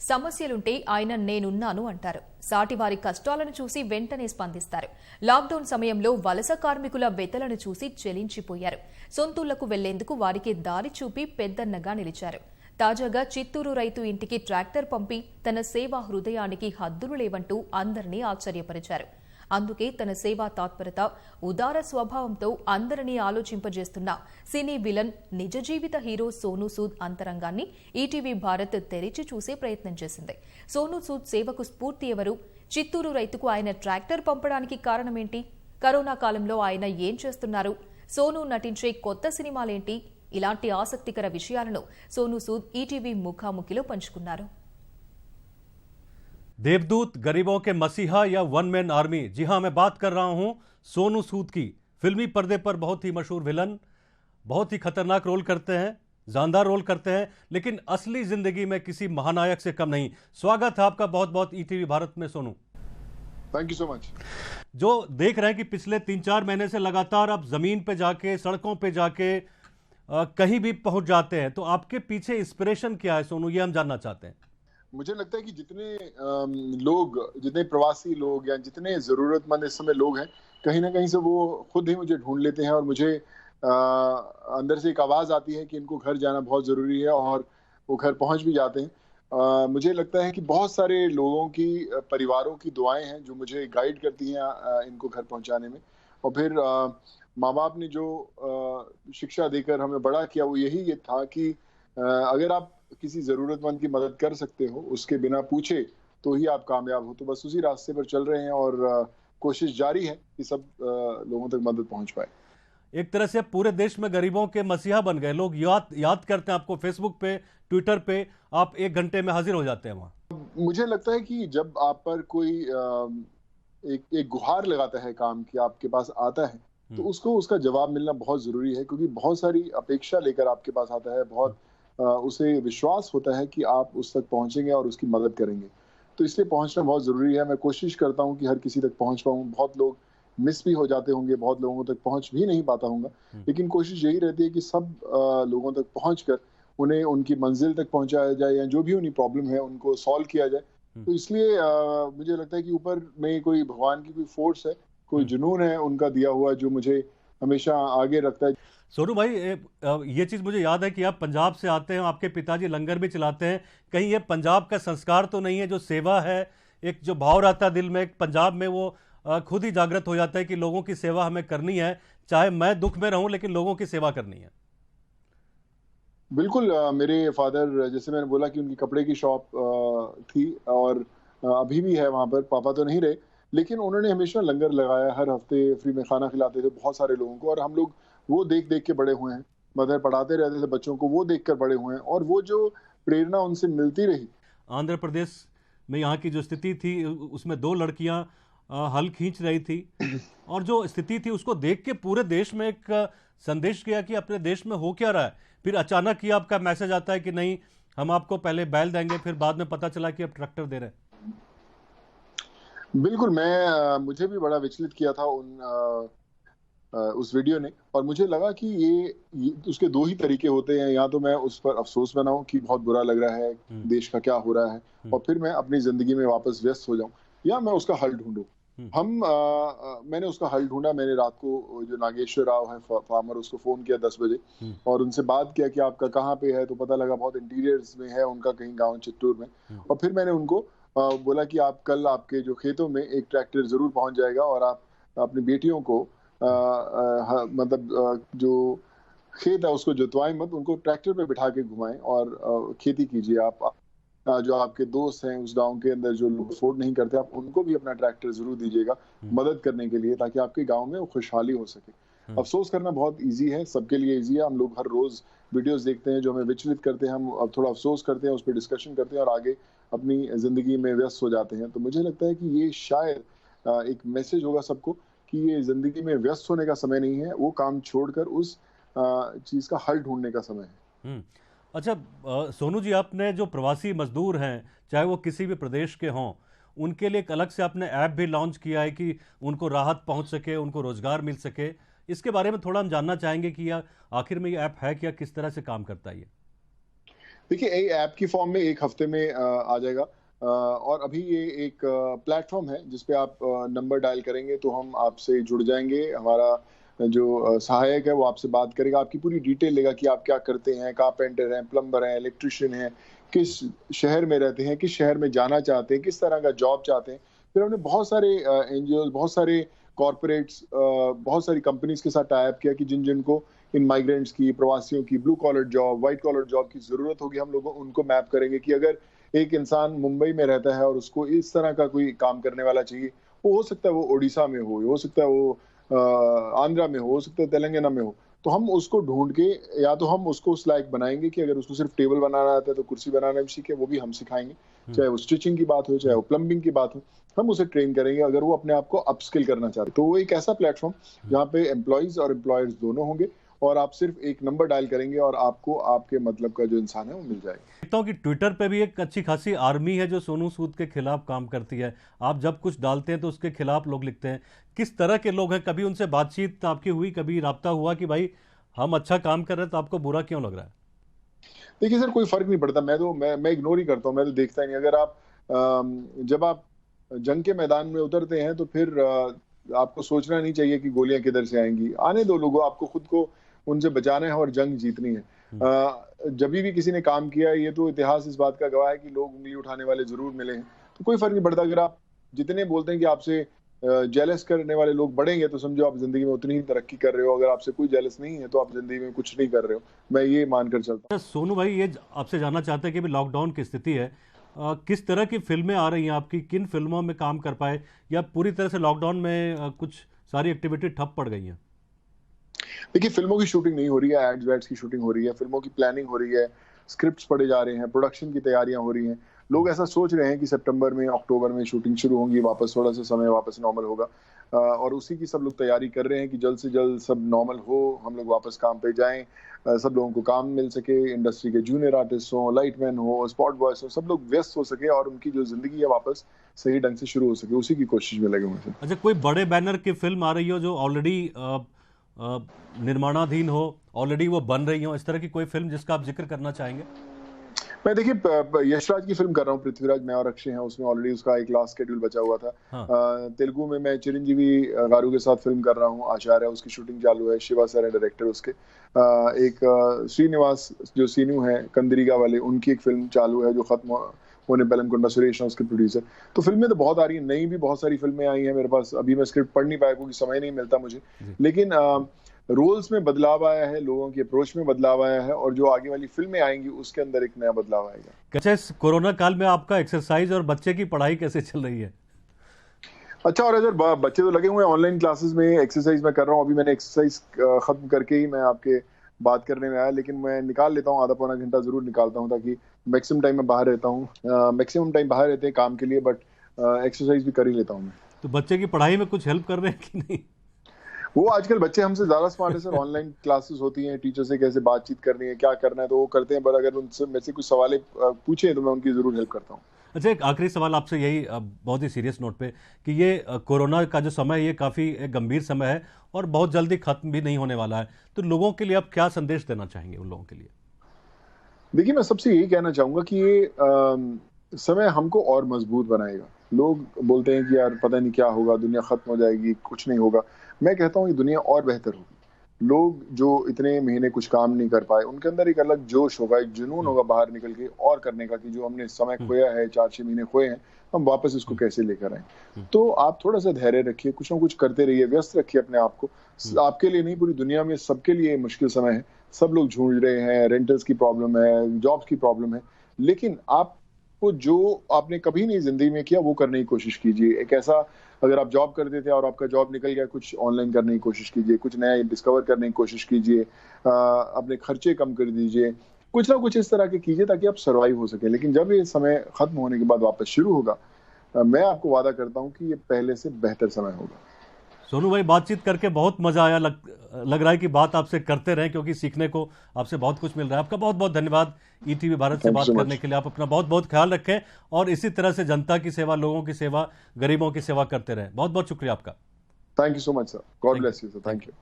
సమస్యలుంటే ఆయన నేనున్నాను అంటారు. సాటివారి కష్టాలను చూసి వెంటనే స్పందిస్తారు. లాక్డౌన్ సమయంలో వలస కార్మికుల వెతలను చూసి చెలించిపోయారు. సొంతూళ్లకు వెళ్లేందుకు వారికి దారి చూపి పెద్దన్నగా నిలిచారు. తాజాగా చిత్తూరు రైతు ఇంటికి ట్రాక్టర్ పంపి తన సేవా హృదయానికి హద్దులు లేవంటూ అందరినీ ఆశ్చర్యపరిచారు. అందుకే తన సేవా తాత్పరత, ఉదార స్వభావంతో అందరినీ ఆలోచింపజేస్తున్న సినీ విలన్, నిజ జీవిత హీరో సోనూ సూద్ అంతరంగాన్ని ఈటీవీ భారత్ తెరిచి చూసే ప్రయత్నం చేసింది. సోనూ సూద్ సేవకు స్ఫూర్తి ఎవరు? చిత్తూరు రైతుకు ఆయన ట్రాక్టర్ పంపడానికి కారణమేంటి? కరోనా కాలంలో ఆయన ఏం చేస్తున్నారు? సోనూ నటించే కొత్త సినిమాలేంటి? ఇలాంటి ఆసక్తికర విషయాలను సోనూ సూద్ ఈటీవీ ముఖాముఖిలో పంచుకున్నారు. देवदूत, गरीबों के मसीहा या वन मैन आर्मी। जी हां, मैं बात कर रहा हूं सोनू सूद की। फिल्मी पर्दे पर बहुत ही मशहूर विलन, बहुत ही खतरनाक रोल करते हैं, जानदार रोल करते हैं, लेकिन असली जिंदगी में किसी महानायक से कम नहीं। स्वागत है आपका बहुत बहुत ईटीवी भारत में Sonu. Thank you so much. जो देख रहे हैं कि पिछले 3-4 महीने से लगातार आप जमीन पे जाके, सड़कों पे जाके कहीं भी पहुंच जाते हैं, तो आपके पीछे इंस्पिरेशन क्या है सोनू, ये हम जानना चाहते हैं। मुझे लगता है कि जितने प्रवासी लोग या जितने जरूरतमंद इस समय लोग हैं, कहीं ना कहीं से वो खुद ही मुझे ढूंढ लेते हैं और मुझे अंदर से एक आवाज आती है कि इनको घर जाना बहुत जरूरी है और वो घर पहुंच भी जाते हैं। मुझे लगता है कि बहुत सारे लोगों की, परिवारों की दुआएं हैं जो मुझे गाइड करती हैं इनको घर पहुंचाने में। और फिर माँ बाप ने जो शिक्षा देकर हमें बड़ा किया वो यही ये था कि अगर आप किसी जरूरतमंद की मदद कर सकते हो, उसके बिना पूछे, तो ही आप कामयाब हो। तो बस उसी रास्ते पर चल रहे हैं और कोशिश जारी है कि सब लोगों तक मदद पहुंच पाए। एक तरह से पूरे देश में गरीबों के मसीहा बन गए। लोग याद करते हैं आपको, फेसबुक पे, ट्विटर पे आप 1 घंटे में हाजिर हो जाते हैं वहां। मुझे लगता है कि जब आप पर कोई एक गुहार लगाता है काम की, आपके पास आता है, तो उसको उसका जवाब मिलना बहुत जरूरी है, क्योंकि बहुत सारी अपेक्षा लेकर आपके पास आता है, बहुत उसे विश्वास होता है कि आप उस तक पहुंचेंगे और उसकी मदद करेंगे। तो इसलिए पहुंचना बहुत जरूरी है। मैं कोशिश करता हूं कि हर किसी तक पहुंच पाऊं। बहुत लोग मिस भी हो जाते होंगे, बहुत लोगों तक पहुंच भी नहीं पाता हूंगा, लेकिन कोशिश यही रहती है कि सब लोगों तक पहुंचकर उन्हें उनकी मंजिल तक पहुंचाया जाए या जो भी उनकी प्रॉब्लम है उनको सॉल्व किया जाए। तो इसलिए मुझे लगता है कि ऊपर में कोई भगवान की कोई फोर्स है, कोई जुनून है उनका दिया हुआ, जो मुझे हमेशा आगे रखता है। सोनू भाई, ये चीज़ मुझे याद है कि आप पंजाब से आते हैं, आपके पिताजी लंगर भी चलाते हैं। कहीं ये पंजाब का संस्कार तो नहीं है, जो सेवा है, एक जो भाव रहता है दिल में, एक पंजाब में वो खुद ही जागृत हो जाता है कि लोगों की सेवा हमें करनी है, चाहे मैं दुख में रहूं, लेकिन लोगों की सेवा करनी है। बिल्कुल। मेरे फादर, जैसे मैंने बोला कि उनकी कपड़े की शॉप थी और अभी भी है वहां पर। पापा तो नहीं रहे, लेकिन उन्होंने हमेशा लंगर लगाया, हर हफ्ते फ्री में खाना खिलाते थे बहुत सारे लोगों को, और हम लोग वो देख देख के बड़े हुए हैं। मदर पढ़ाते रहते थे बच्चों को, वो देखकर बड़े हुए हैं, और वो जो प्रेरणा उनसे मिलती रही। आंध्र प्रदेश में यहाँ की जो स्थिति थी, उसमें 2 लड़कियां हल खींच रही थी, और जो स्थिति थी उसको देख के पूरे देश में एक संदेश गया कि अपने देश में हो क्या रहा है। फिर अचानक ही आपका मैसेज आता है कि नहीं, हम आपको पहले बैल देंगे, फिर बाद में पता चला कि अब ट्रैक्टर दे रहे हैं। बिल्कुल। मुझे भी बड़ा विचलित किया था उस वीडियो ने, और मुझे लगा कि ये उसके 2 ही तरीके होते हैं। या तो मैं उस पर अफसोस बनाऊं कि बहुत बुरा लग रहा है, देश का क्या हो रहा है, और फिर मैं अपनी जिंदगी में वापस व्यस्त हो जाऊं, या मैं उसका हल ढूंढूं। मैंने उसका हल ढूंढा। मैंने रात को जो नागेश्वर राव है फार्मर, उसको फोन किया 10 बजे और उनसे बात किया कि आपका कहाँ पे है, तो पता लगा बहुत इंटीरियर्स में है उनका, कहीं गाँव चित्तूर में। और फिर मैंने उनको बोला कि आप कल आपके जो खेतों में एक ट्रैक्टर जरूर पहुंच जाएगा, और आप अपनी बेटियों को मतलब जो खेत है उसको जुतवाएं मत, उनको ट्रैक्टर पे बिठा के घुमाएं और खेती कीजिए। आप जो आपके दोस्त हैं उस गांव के अंदर जो लोग अफोर्ड नहीं करते, आप उनको भी अपना ट्रैक्टर जरूर दीजिएगा मदद करने के लिए, ताकि आपके गांव में वो खुशहाली हो सके। अफसोस करना बहुत इजी है, सबके लिए इजी है। हम लोग हर रोज वीडियोस देखते हैं जो हमें विचलित करते हैं, हम अब थोड़ा अफसोस करते हैं, उस पर डिस्कशन करते हैं और आगे अपनी जिंदगी में व्यस्त हो जाते हैं। तो मुझे लगता है कि ये शायद एक मैसेज होगा सबको कि ये जिंदगी में व्यस्त होने का समय नहीं है, वो काम छोड़कर उस चीज का हल ढूंढने का समय है। अच्छा सोनू जी, आपने जो प्रवासी मजदूर हैं, चाहे वो किसी भी प्रदेश के हों, उनके लिए एक अलग से आपने ऐप भी लॉन्च किया है कि उनको राहत पहुंच सके, उनको रोजगार मिल सके। इसके बारे में थोड़ा हम जानना चाहेंगे कि आखिर में ये ऐप है क्या, किस तरह से काम करता है ये? देखिए, ऐप की फॉर्म में 1 हफ्ते में आ जाएगा। और अभी ये एक प्लेटफॉर्म है जिस पे आप नंबर डायल करेंगे तो हम आपसे जुड़ जाएंगे। हमारा जो सहायक है वो आपसे बात करेगा, आपकी पूरी डिटेल लेगा कि आप क्या करते हैं, कारपेंटर हैं, प्लम्बर हैं, इलेक्ट्रिशियन हैं, किस शहर में रहते हैं, किस शहर में जाना चाहते हैं, किस तरह का जॉब चाहते हैं। फिर हमने बहुत सारे एनजीओ, बहुत सारे कॉर्पोरेट्स, बहुत सारी कंपनीज के साथ टाई अप किया कि जिन जिनको इन माइग्रेंट्स की, प्रवासियों की blue collar job, white collar job की जरूरत होगी, हम लोग उनको मैप करेंगे कि अगर एक इंसान मुंबई में रहता है और उसको इस तरह का कोई काम करने वाला चाहिए, वो हो सकता है वो ओडिशा में हो सकता है वो आंध्रा में हो सकता है तेलंगाना में हो, तो हम उसको ढूंढ के या तो हम उसको उस लायक बनाएंगे कि अगर उसको सिर्फ टेबल बनाना आता है तो कुर्सी बनाना भी सीखे, वो भी हम सिखाएंगे। चाहे वो स्टिचिंग की बात हो, चाहे वो प्लम्बिंग की बात हो, हम उसे ट्रेन करेंगे अगर वो अपने आप को अपस्किल करना चाहते। तो वो एक ऐसा प्लेटफॉर्म जहाँ पे एम्प्लॉइज और एम्प्लॉयर्स दोनों होंगे और आप सिर्फ एक नंबर डायल करेंगे और आपको आपके मतलब का जो इंसान है वो मिल जाएगा। देखता हूँ कि ट्विटर पे भी एक अच्छी खासी आर्मी है जो सोनू सूद के खिलाफ काम करती है। आप जब कुछ डालते हैं तो उसके खिलाफ लोग लिखते हैं। किस तरह के लोग हैं? कभी उनसे बातचीत आपकी हुई, कभी राब्ता हुआ कि भाई हम अच्छा काम कर रहे हैं तो आपको बुरा क्यों लग रहा है? देखिए सर, कोई फर्क नहीं पड़ता। मैं इग्नोर ही करता हूँ, मैं तो देखता ही नहीं। अगर आप जब आप जंग के मैदान में उतरते हैं तो फिर आपको सोचना नहीं चाहिए कि गोलियां किधर से आएंगी। आने दो लोगों, आपको खुद को उनसे बचाना है और जंग जीतनी है। जब भी किसी ने काम किया है, ये तो इतिहास इस बात का गवाह है कि लोग उंगली उठाने वाले जरूर मिले हैं। तो कोई फर्क नहीं पड़ता। अगर आप जितने बोलते हैं कि आपसे जेलस करने वाले लोग बढ़ेंगे तो समझो आप जिंदगी में उतनी ही तरक्की कर रहे हो। अगर आपसे कोई जेलस नहीं है तो आप जिंदगी में कुछ नहीं कर रहे हो। मैं ये मानकर चलता हूँ। सोनू भाई, ये आपसे जानना चाहते हैं कि अभी लॉकडाउन की स्थिति है, किस तरह की फिल्में आ रही हैं आपकी? किन फिल्मों में काम कर पाए, या पूरी तरह से लॉकडाउन में कुछ सारी एक्टिविटी ठप पड़ गई हैं? देखिए, फिल्मों की शूटिंग नहीं हो रही है, एड्स वैड्स की शूटिंग हो रही है, फिल्मों की प्लानिंग हो रही है, स्क्रिप्ट्स पढ़े जा रहे हैं, प्रोडक्शन की तैयारियां हो रही हैं। लोग ऐसा सोच रहे हैं कि सितंबर में, अक्टूबर में शूटिंग शुरू होंगी, वापस थोड़ा सा समय वापस नॉर्मल होगा। और उसी की सब लोग तैयारी कर रहे हैं कि जल्द से जल्द सब नॉर्मल हो, हम लोग वापस काम पे जाएं, सब लोगों को काम मिल सके, इंडस्ट्री के जूनियर आर्टिस्ट हो, लाइटमैन हो, स्पॉट बॉयज हो, सब लोग व्यस्त हो सके और उनकी जो जिंदगी है वापस सही ढंग से शुरू हो सके, उसी की कोशिश में लगे हुए हैं। अच्छा, कोई बड़े बैनर की फिल्म आ रही हो जो ऑलरेडी निर्माणाधीन हो, ऑलरेडी वो बन रही हो, इस तरह की कोई फिल्म जिसका आप जिक्र करना चाहेंगे? मैं देखिए यशराज की फिल्म कर रहा हूँ, पृथ्वीराज, मैं और अक्षय हैं उसमें। ऑलरेडी उसका एक लास्ट शेड्यूल बचा हुआ था। हाँ। तेलुगु में मैं चिरंजीवी गारू के साथ फिल्म कर रहा हूँ, आचार्य, उसकी शूटिंग चालू है। शिवा सर है डायरेक्टर उसके। एक श्रीनिवास जो सीनू है कंदरीगा वाले, उनकी एक फिल्म चालू है जो खत्म होने बेलमकुंडा सुरेश है उसके प्रोड्यूसर। तो फिल्में तो बहुत आ रही हैं, नई भी बहुत सारी फिल्में आई हैं मेरे पास। अभी मैं स्क्रिप्ट पढ़ नहीं पाया क्योंकि समय नहीं मिलता मुझे, लेकिन रोल्स में बदलाव आया है, लोगों की अप्रोच में बदलाव आया है, और जो आगे वाली फिल्में आएंगी उसके अंदर एक नया बदलाव आएगा। अच्छा, इस कोरोना काल में आपका एक्सरसाइज और बच्चे की पढ़ाई कैसे चल रही है? अच्छा, और अगर बच्चे तो लगे हुए हैं ऑनलाइन क्लासेस में, एक्सरसाइज मैं कर रहा हूँ। अभी मैंने एक्सरसाइज खत्म करके ही मैं आपके बात करने में आया, लेकिन मैं निकाल लेता हूँ, आधा पौना घंटा जरूर निकालता हूँ, ताकि मैक्सिमम टाइम मैं बाहर रहता हूँ। मैक्सिमम टाइम बाहर रहते हैं काम के लिए, बट एक्सरसाइज भी कर ही लेता हूँ मैं। तो बच्चे की पढ़ाई में कुछ हेल्प कर रहे हैं कि नहीं? वो आजकल बच्चे हमसे ज्यादा स्मार्ट है सर। ऑनलाइन क्लासेस होती हैं, टीचर से कैसे बातचीत करनी है, क्या करना है, तो वो करते हैं। पर अगर उनसे मेरे से कुछ सवाल पूछे तो मैं उनकी जरूर हेल्प करता हूँ। अच्छा, एक आखिरी सवाल आपसे, यही बहुत ही सीरियस नोट पे, कि ये कोरोना का जो समय है ये काफ़ी एक गंभीर समय है और बहुत जल्दी खत्म भी नहीं होने वाला है, तो लोगों के लिए आप क्या संदेश देना चाहेंगे उन लोगों के लिए? देखिए, मैं सबसे यही कहना चाहूंगा कि ये समय हमको और मजबूत बनाएगा। लोग बोलते हैं कि यार पता नहीं क्या होगा, दुनिया खत्म हो जाएगी, कुछ नहीं होगा। मैं कहता हूँ ये दुनिया और बेहतर होगी। लोग जो इतने महीने कुछ काम नहीं कर पाए, उनके अंदर एक अलग जोश होगा, एक जुनून होगा बाहर निकल के और करने का, कि जो हमने समय खोया है, 4-6 महीने खोए हैं, हम वापस इसको कैसे लेकर आए। तो आप थोड़ा सा धैर्य रखिए, कुछ ना कुछ करते रहिए, व्यस्त रखिए अपने आप को। आपके लिए नहीं, पूरी दुनिया में सबके लिए मुश्किल समय है। सब लोग जूझ रहे हैं, रेंटर्स की प्रॉब्लम है, जॉब्स की प्रॉब्लम है, लेकिन आपको जो आपने कभी नहीं जिंदगी में किया वो करने की कोशिश कीजिए। एक ऐसा, अगर आप जॉब करते थे और आपका जॉब निकल गया, कुछ ऑनलाइन करने की कोशिश कीजिए, कुछ नया डिस्कवर करने की कोशिश कीजिए, अपने खर्चे कम कर दीजिए, कुछ ना कुछ इस तरह के कीजिए ताकि आप सर्वाइव हो सके। लेकिन जब ये समय खत्म होने के बाद वापस शुरू होगा, मैं आपको वादा करता हूँ कि ये पहले से बेहतर समय होगा। सोनू भाई, बातचीत करके बहुत मजा आया। लग रहा है कि बात आपसे करते रहें, क्योंकि सीखने को आपसे बहुत कुछ मिल रहा है। आपका बहुत बहुत धन्यवाद ईटीवी भारत से बात करने के लिए। आप अपना बहुत बहुत ख्याल रखें और इसी तरह से जनता की सेवा, लोगों की सेवा, गरीबों की सेवा करते रहें। बहुत बहुत शुक्रिया आपका। Thank you so much sir. God bless you sir. Thank you.